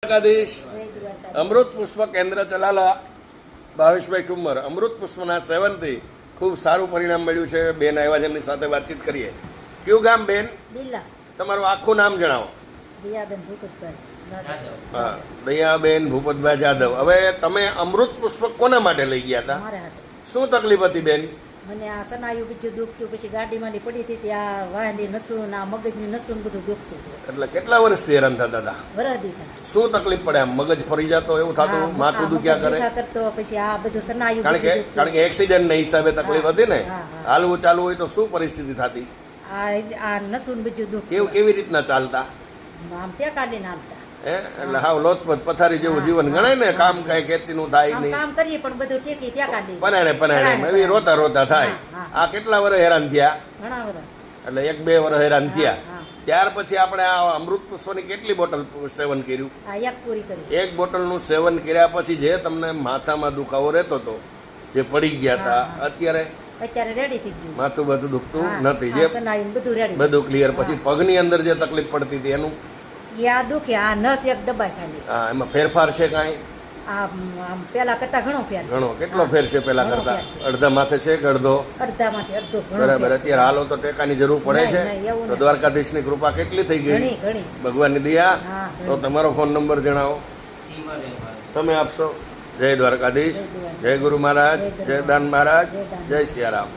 દ્વારકાધીશ અમૃત પુષ્પ કેન્દ્ર ચલાલા ભાવેશભાઈ ઠુમ્મર અમૃત પુષ્પના સેવનથી ખૂબ સારું પરિણામ મળ્યું છે. બેન આવ્યા છે, એમની સાથે વાતચીત કરીએ. કયું ગામ બેન? બિલ્લા. તમારું આખું નામ જણાવો. દયાબેન ભૂપતભાઈ. હા, દયાબેન ભૂપતભાઈ જાદવ. હવે તમે અમૃત પુષ્પ કોના માટે લઈ ગયા હતા? મારા હાથે. શું તકલીફ હતી બેન? મને આ સનાયું બીજું દુખતું, પછી ગાડીમાં પડી હતી ત્યાં વાહલી નસું આ મગજની નસું બધું દુખતું હતું. એટલે કેટલા વર્ષથી હેરાન થતા હતા? વરસ દીધા. શું તકલીફ પડે? આમ મગજ ફરી જતો એવું થતું, માથું દુખ્યા કરે? કરતો, પછી આ બધું સનાયું કારણ કે એક્સિડન્ટ ના હિસાબે તકલીફ હતી ને. હાલવું ચાલવું હોય તો શું પરિસ્થિતિ થતી? આ નસું બીજું દુખ. કેવી રીતના ચાલતા? આમ ટેકાડીને હાલતા. એટલે હાવ લોથપત પથારી જેવું જીવન ગણાય ને. કામ કઈ ખેતી નું થાય નહીં, કામ કરીએ પણ બધું ટેકાડી પનાણે એવી રોતા થાય. આ કેટલા વર્ષ હેરાન થયા? ઘણા વર્ષ. એટલે 1-2 વર્ષ હેરાન થયા. ત્યાર પછી આપણે આ અમૃત પુષ્પની કેટલી બોટલ સેવન કર્યું? એક પૂરી કરી. એક બોટલનું સેવન કર્યા પછી જે તમને માથામાં દુખાવો રહેતો હતો, જે પડી ગયા હતા, અત્યારે રેડી થઈ ગયું. માથું બધું દુખતું નથી, જે બધું રેડી, બધું ક્લિયર. પછી પગની અંદર જે તકલીફ પડતી હતી એનું આ દુખે, આ નસ એક દબાઈ ખાલી. હા, એમાં ફેરફાર છે કાંઈ? આમ પેલા કરતા ઘણો ફેર. ઘણો? કેટલો ફેર છે પેલા કરતા? અડધા માથે છે કે અડધો? અડધામાંથી અડધો. બરાબર. અત્યારે હાલો તો ટેકાની જરૂર પડે છે. તો દ્વારકાધીશની કૃપા કેટલી થઈ ગઈ, ભગવાનની દયા. તો તમારો ફોન નંબર જણાવો. તમે આપશો. જય દ્વારકાધીશ, જય ગુરુ મહારાજ, જય દાન મહારાજ, જય સિયારામ.